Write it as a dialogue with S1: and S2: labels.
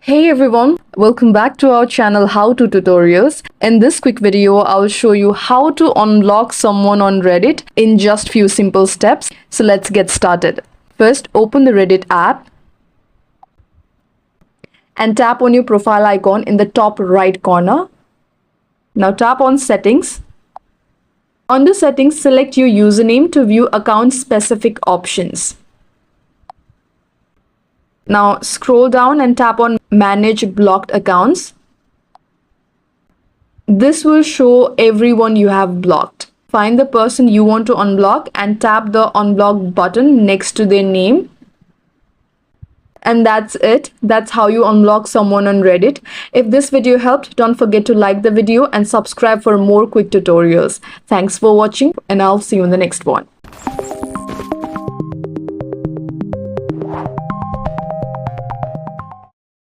S1: Hey everyone, welcome back to our channel How To Tutorials. In this quick video, I'll show you how to unblock someone on Reddit in just few simple steps. So let's get started. First, open the Reddit app and tap on your profile icon in the top right corner. Now tap on Settings. Under Settings, select your username to view account specific options. Now scroll down and tap on Manage Blocked Accounts. This will show everyone you have blocked. Find the person you want to unblock and tap the unblock button next to their name. And that's it. That's how you unblock someone on Reddit. If this video helped, don't forget to like the video and subscribe for more quick tutorials. Thanks for watching and I'll see you in the next one.